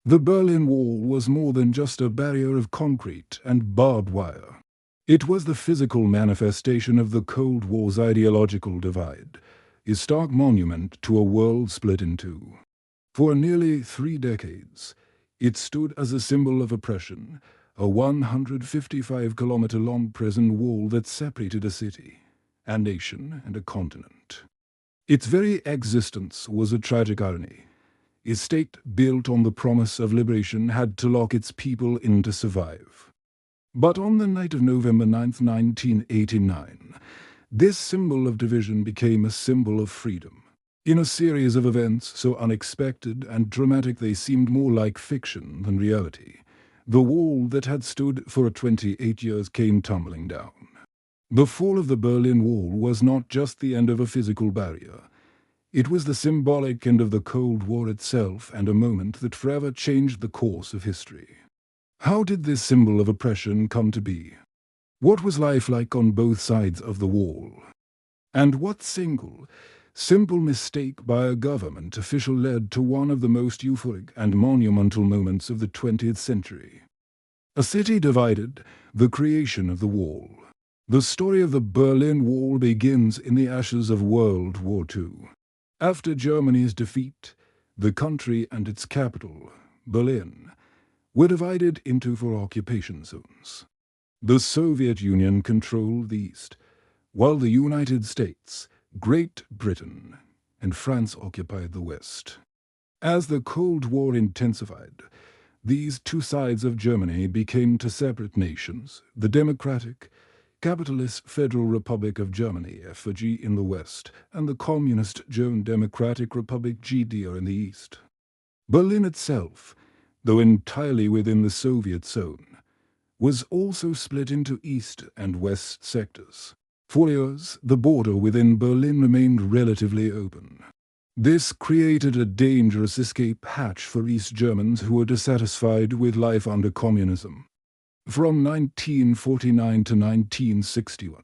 The Berlin Wall was more than just a barrier of concrete and barbed wire. It was the physical manifestation of the Cold War's ideological divide, a stark monument to a world split in two. For nearly 3 decades, it stood as a symbol of oppression, a 155-kilometer-long prison wall that separated a city, a nation, and a continent. Its very existence was a tragic irony. A state built on the promise of liberation had to lock its people in to survive. But on the night of November 9th, 1989, this symbol of division became a symbol of freedom. In a series of events so unexpected and dramatic they seemed more like fiction than reality, the wall that had stood for 28 years came tumbling down. The fall of the Berlin Wall was not just the end of a physical barrier. It was the symbolic end of the Cold War itself and a moment that forever changed the course of history. How did this symbol of oppression come to be? What was life like on both sides of the wall? And what simple mistake by a government official led to one of the most euphoric and monumental moments of the 20th century? A city divided, the creation of the wall. The story of the Berlin Wall begins in the ashes of World War II. After Germany's defeat, the country and its capital, Berlin, were divided into 4 occupation zones. The Soviet Union controlled the East, while the United States, Great Britain, and France occupied the West. As the Cold War intensified, these two sides of Germany became two separate nations, the democratic, Capitalist Federal Republic of Germany, FRG, in the west, and the Communist German Democratic Republic, GDR, in the east. Berlin itself, though entirely within the Soviet zone, was also split into east and west sectors. For years, the border within Berlin remained relatively open. This created a dangerous escape hatch for East Germans who were dissatisfied with life under communism. From 1949 to 1961,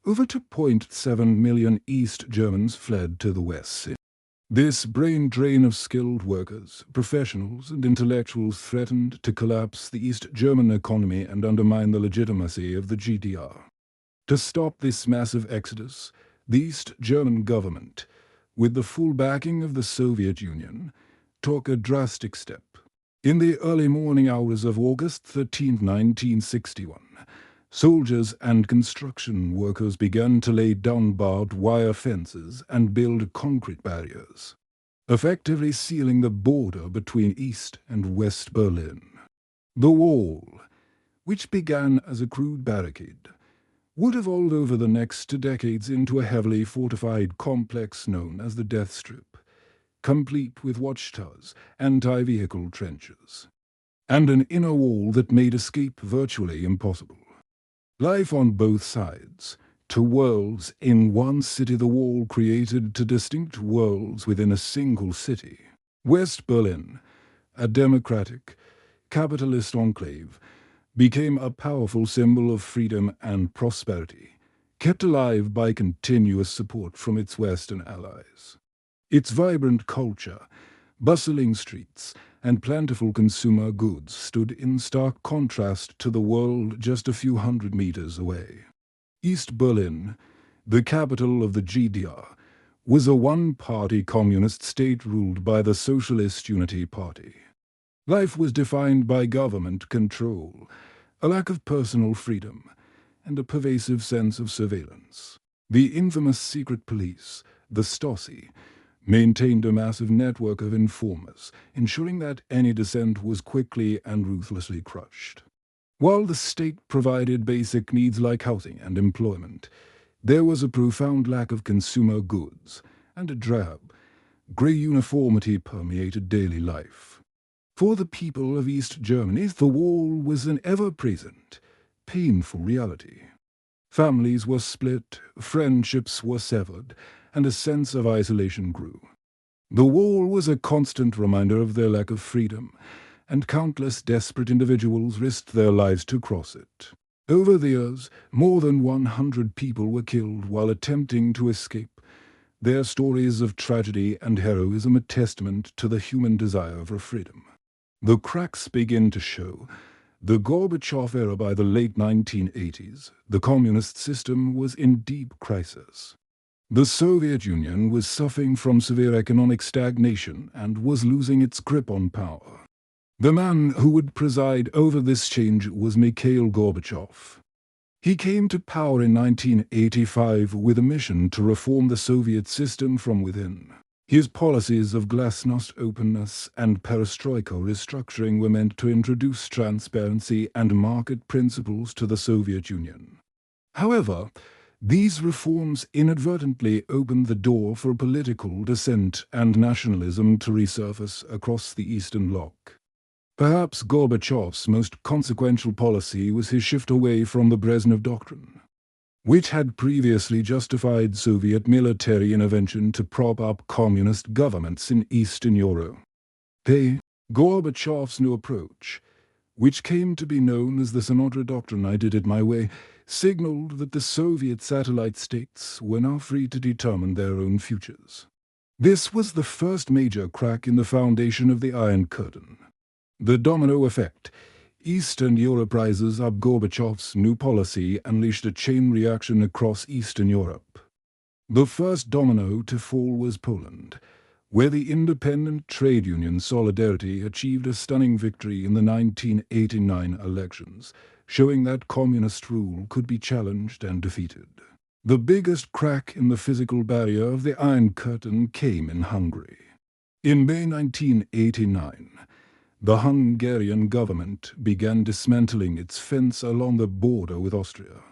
over 2.7 million East Germans fled to the West. This brain drain of skilled workers, professionals, and intellectuals threatened to collapse the East German economy and undermine the legitimacy of the GDR. To stop this massive exodus, the East German government, with the full backing of the Soviet Union, took a drastic step. In the early morning hours of August 13, 1961, soldiers and construction workers began to lay down barbed wire fences and build concrete barriers, effectively sealing the border between East and West Berlin. The wall, which began as a crude barricade, would evolve over the next 2 decades into a heavily fortified complex known as the Death Strip, complete with watchtowers, anti-vehicle trenches, and an inner wall that made escape virtually impossible. Life on both sides, two worlds in one city. The wall created two distinct worlds within a single city. West Berlin, a democratic, capitalist enclave, became a powerful symbol of freedom and prosperity, kept alive by continuous support from its Western allies. Its vibrant culture, bustling streets, and plentiful consumer goods stood in stark contrast to the world just a few hundred meters away. East Berlin, the capital of the GDR, was a one-party communist state ruled by the Socialist Unity Party. Life was defined by government control, a lack of personal freedom, and a pervasive sense of surveillance. The infamous secret police, the Stasi, maintained a massive network of informers, ensuring that any dissent was quickly and ruthlessly crushed. While the state provided basic needs like housing and employment, there was a profound lack of consumer goods, and a drab, grey uniformity permeated daily life. For the people of East Germany, the wall was an ever-present, painful reality. Families were split, friendships were severed, and a sense of isolation grew. The wall was a constant reminder of their lack of freedom, and countless desperate individuals risked their lives to cross it. Over the years, more than 100 people were killed while attempting to escape, their stories of tragedy and heroism a testament to the human desire for freedom. The cracks begin to show. The Gorbachev era by the late 1980s, the communist system was in deep crisis. The Soviet Union was suffering from severe economic stagnation and was losing its grip on power. The man who would preside over this change was Mikhail Gorbachev. He came to power in 1985 with a mission to reform the Soviet system from within. His policies of glasnost openness and perestroika restructuring were meant to introduce transparency and market principles to the Soviet Union. However, these reforms inadvertently opened the door for political dissent and nationalism to resurface across the Eastern Bloc. Perhaps Gorbachev's most consequential policy was his shift away from the Brezhnev Doctrine, which had previously justified Soviet military intervention to prop up communist governments in Eastern Europe. Gorbachev's new approach, which came to be known as the Sinatra Doctrine, I did it my way, signaled that the Soviet satellite states were now free to determine their own futures. This was the first major crack in the foundation of the Iron Curtain. The domino effect. Eastern Europe rises up. Gorbachev's new policy unleashed a chain reaction across Eastern Europe. The first domino to fall was Poland, where the independent trade union Solidarity achieved a stunning victory in the 1989 elections, showing that communist rule could be challenged and defeated. The biggest crack in the physical barrier of the Iron Curtain came in Hungary. In May 1989, the Hungarian government began dismantling its fence along the border with Austria.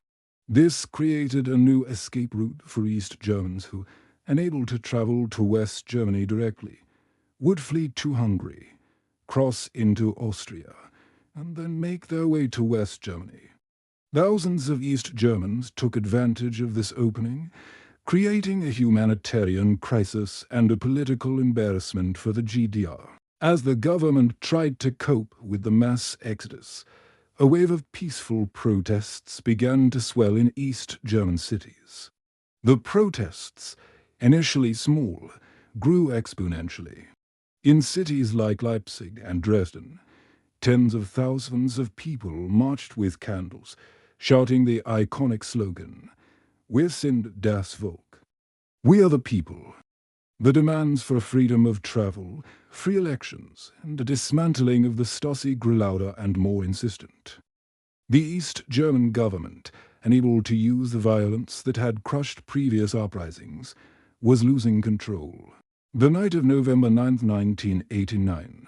This created a new escape route for East Germans who, unable to travel to West Germany directly, would flee to Hungary, cross into Austria, and then make their way to West Germany. Thousands of East Germans took advantage of this opening, creating a humanitarian crisis and a political embarrassment for the GDR. As the government tried to cope with the mass exodus, a wave of peaceful protests began to swell in East German cities. The protests, initially small, grew exponentially. In cities like Leipzig and Dresden, tens of thousands of people marched with candles, shouting the iconic slogan, "Wir sind das Volk." We are the people. The demands for freedom of travel, free elections, and a dismantling of the Stasi grew louder and more insistent. The East German government, unable to use the violence that had crushed previous uprisings, was losing control. The night of November 9, 1989,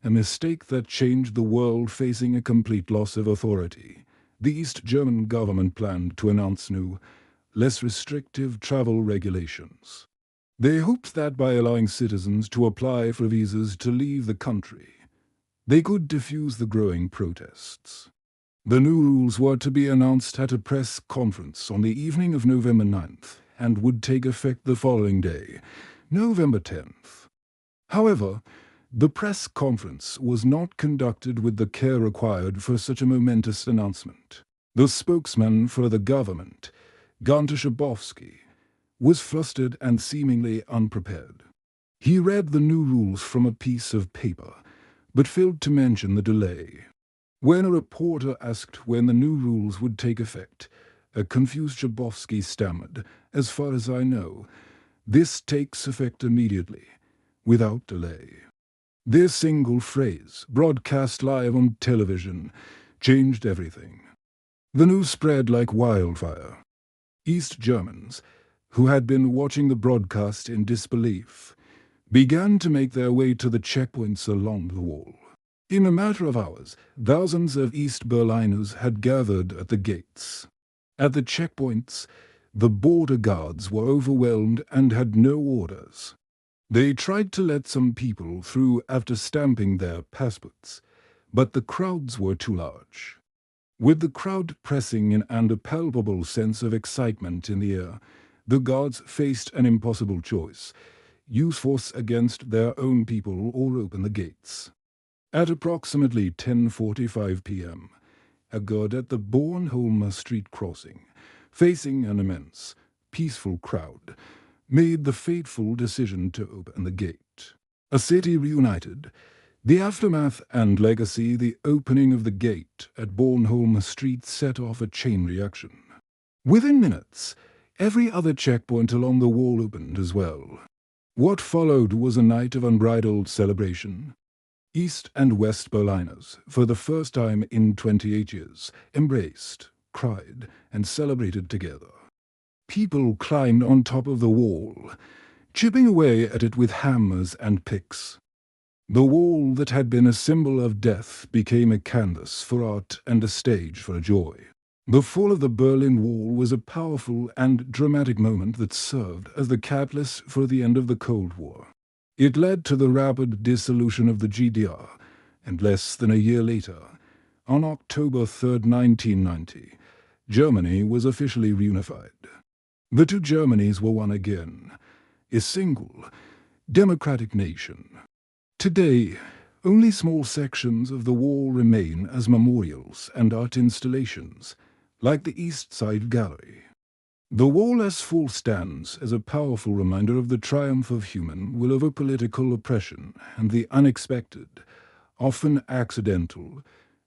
a mistake that changed the world facing a complete loss of authority, the East German government planned to announce new, less restrictive travel regulations. They hoped that by allowing citizens to apply for visas to leave the country, they could diffuse the growing protests. The new rules were to be announced at a press conference on the evening of November 9th and would take effect the following day, November 10th. However, the press conference was not conducted with the care required for such a momentous announcement. The spokesman for the government, Gunter Schabowski, was flustered and seemingly unprepared. He read the new rules from a piece of paper, but failed to mention the delay. When a reporter asked when the new rules would take effect, a confused Schabowski stammered, "As far as I know, this takes effect immediately, without delay." This single phrase, broadcast live on television, changed everything. The news spread like wildfire. East Germans, who had been watching the broadcast in disbelief, began to make their way to the checkpoints along the wall. In a matter of hours, thousands of East Berliners had gathered at the gates. At the checkpoints, the border guards were overwhelmed and had no orders. They tried to let some people through after stamping their passports, but the crowds were too large. With the crowd pressing in and a palpable sense of excitement in the air, the guards faced an impossible choice: use force against their own people or open the gates. At approximately 10:45 p.m., a guard at the Bornholmer Street crossing, facing an immense, peaceful crowd, made the fateful decision to open the gate. A city reunited, The aftermath and legacy, the opening of the gate at Bornholm Street set off a chain reaction. Within minutes, every other checkpoint along the wall opened as well. What followed was a night of unbridled celebration. East and West Berliners, for the first time in 28 years, embraced, cried, and celebrated together. People climbed on top of the wall, chipping away at it with hammers and picks. The wall that had been a symbol of death became a canvas for art and a stage for joy. The fall of the Berlin Wall was a powerful and dramatic moment that served as the catalyst for the end of the Cold War. It led to the rapid dissolution of the GDR, and less than a year later, on October 3, 1990, Germany was officially reunified. The two Germanys were one again, a single, democratic nation. Today, only small sections of the wall remain as memorials and art installations, like the East Side Gallery. The wall as full stands as a powerful reminder of the triumph of human will over political oppression and the unexpected, often accidental,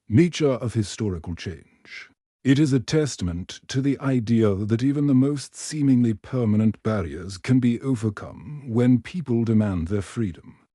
nature of historical change. It is a testament to the idea that even the most seemingly permanent barriers can be overcome when people demand their freedom.